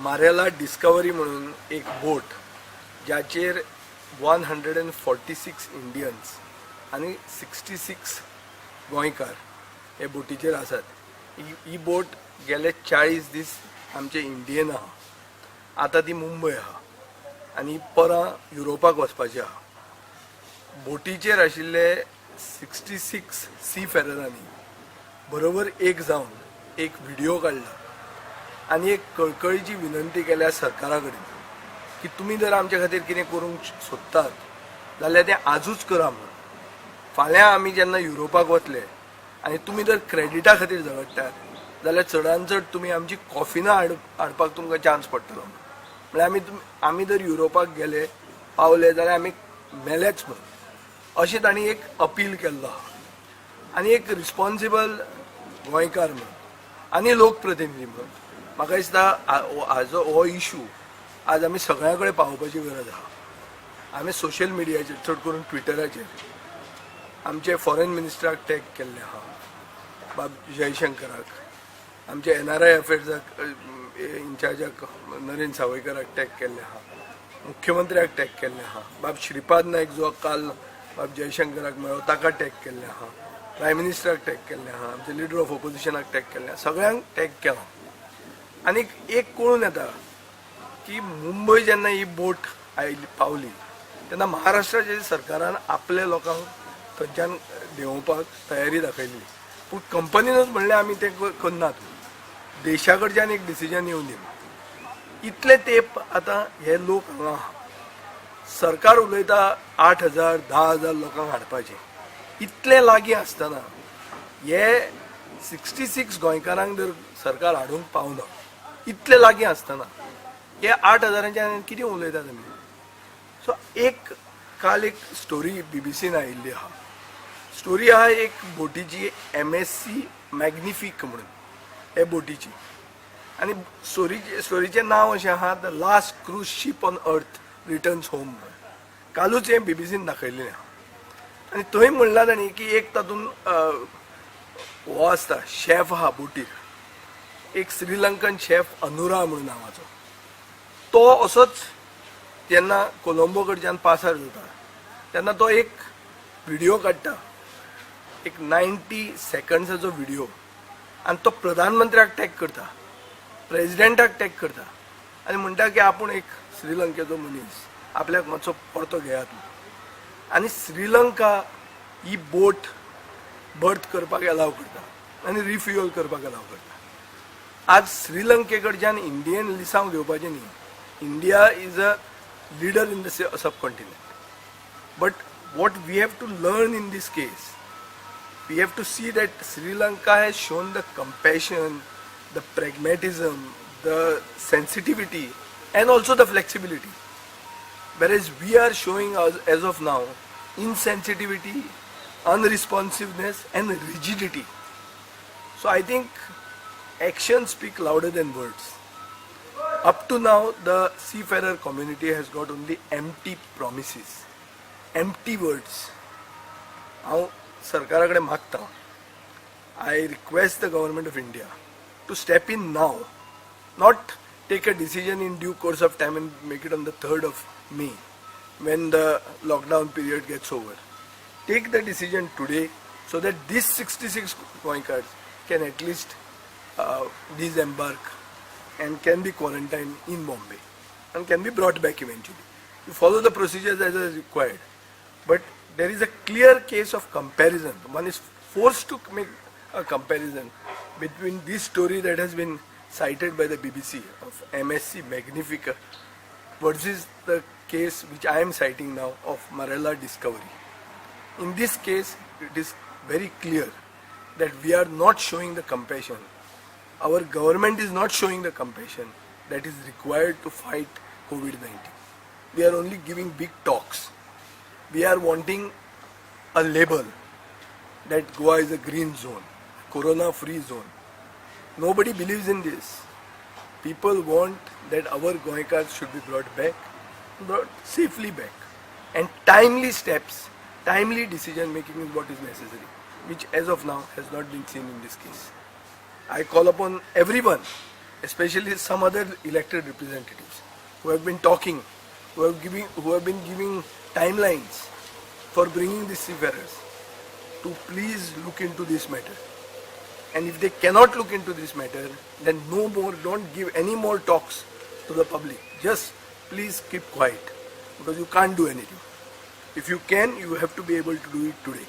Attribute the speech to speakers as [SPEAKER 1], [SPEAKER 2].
[SPEAKER 1] मारेला डिस्कवरी म्हणून एक बोट ज्याचेर 146 इंडियन्स आणि 66 गोंयकार हे बोटीचेर आसात। ही बोट गेले 40 दीस आमचे इंडियेन आहा, आता ती मुंबय आहा आणि परां युरोपाक वचपाची आहा। बोटीचेर आशिल्ले 66 सीफेररांनी बरोबर एक जावन एक व्हिडिओ काडला आणि एक कळकळीची विनंती केल्या सरकारा कडेन की तुम्ही जर आमच्या खातीर कितें करूंक सोदतात जाल्यार तें आजूच करा म्हणून। फाल्यां आमी जेन्ना युरोपाक वतले आनी तुमी जर क्रेडिटा खातीर झगडटात जाल्यार चडांत चड तुमी आमची कॉफिनां हाडपाक तुमकां चान्स पडटलो। म्हळ्यार आमी जर युरोपाक गेले पावले जाल्यार आमी मेलेच म्हणून अशें तांणी एक अपील केल्लो आहा। आनी एक रिस्पॉन्सिबल गोंयकार म्हणून आनी लोकप्रतिनिधी म्हणून म्हाका दिसता हाजो हो इशू आज आमी सगळ्यां कडेन पावोवपाची गरज आहा। आमी सोशल मिडियाचेर चड करून ट्विटराचेर आमचे फॉरेन मिनिस्टराक टॅग केल्ले आहा, बाब जयशंकराक, आमचे NRI अफेर्साक इन्चार्जाक नरेंद्र सावयकराक टॅग केल्ले आहा, मुख्यमंत्र्याक टॅग केल्ले आहा, बाब श्रीपाद नायक जो काल बाब जयशंकराक मेळ्ळो ताका टॅग केल्ले आहा, प्रायम मिनिस्टराक टॅग केल्ले आहा, आमचे लिडर ऑफ ऑपोजिशनाक टॅग केल्ले आहा, सगळ्यांक टॅग केला। आनी एक कळून येता की मुंबय जेन्ना ही बोट पावली तेन्ना महाराष्ट्राच्या सरकारान आपल्या लोकांक थंयच्यान देंवोवपाक तयारी दाखयली, पूण कंपनीनच म्हणलें आमी तें करनात, देशा कडच्यान एक डिसिजन येवन दिलें। इतले तेंप आतां हे लोक हांगा आहा, सरकार उलयता 8,000 10,000 लोकांक हाडपाचें, इतले लागीं आसतना हे 66 गोंयकारांक जर सरकार हाडूंक पावना, इतले लागीं आसतना हे 8,000च्यान कितें उलयतात आमी? सो एक काल एक स्टोरी BBCन आयिल्ली आहा, स्टोरी आहा एक बोटीची MSC मॅग्निफिक म्हणून हे बोटीची, आनी स्टोरीचें नांव अशें आहा the last cruise ship on earth returns home म्हणून। कालूच हें BBCन दाखयल्लें आहा आनी थंय म्हणलां तांणी की एक तातूंत हो आसता शेफ आहा बोटीर, एक श्रीलंकन शेफ अनुरा म्हणून नांवाचो, तो असोच जेन्ना कोलंबो कडच्यान पासार जाता तेन्ना तो एक व्हिडिओ काडटा, एक 90 सेकंड्साचो व्हिडिओ, आनी तो प्रधानमंत्र्याक टॅग करता, प्रेजिडेंटाक टॅग करता आनी म्हणटा की आपूण एक श्रीलंकेचो मनीस, आपल्याक मातसो परतो घेयात म्हणून। आनी श्रीलंका ही बोट बर्थ करपाक अलाव करता आनी रिफ्युअल करपाक अलाव करता। आज श्रीलंके कडच्यान इंडियन लिसांव घेवपाचें न्ही, India is a leader in the subcontinent, but what we have to learn in this case, we have to see that Sri Lanka has shown the compassion, the pragmatism, the sensitivity and also the flexibility, whereas we are showing as of now insensitivity, unresponsiveness and rigidity. So I think actions speak louder than words. Up to now, the seafarer community has got only empty promises, empty words. हांव सरकारा कडेन मागता, I request the government of India to step in now, not take a decision in due course of time and make it on the 3rd of May when the lockdown period gets over. Take the decision today so that these 66 Goinkars can at least disembark and can be quarantined in Bombay and can be brought back eventually. You follow the procedures as is required, but there is a clear case of comparison. One is forced to make a comparison between this story that has been cited by the BBC of MSC Magnifica versus the case which I am citing now of Marella Discovery. In this case, it is very clear that we are not showing the compassion. Our government is not showing the compassion that is required to fight COVID-19. We are only giving big talks. We are wanting a label that Goa is a green zone, corona-free zone. Nobody believes in this. People want that our Goinkars should be brought safely back. And timely steps, timely decision making is what is necessary, which as of now has not been seen in this case. I call upon everyone especially some other elected representatives who have been talking, who have been giving timelines for bringing the seafarers to please look into this matter. And if they cannot look into this matter, then no more, don't give any more talks to the public. Just please keep quiet, because you can't do anything. If you can, you have to be able to do it today.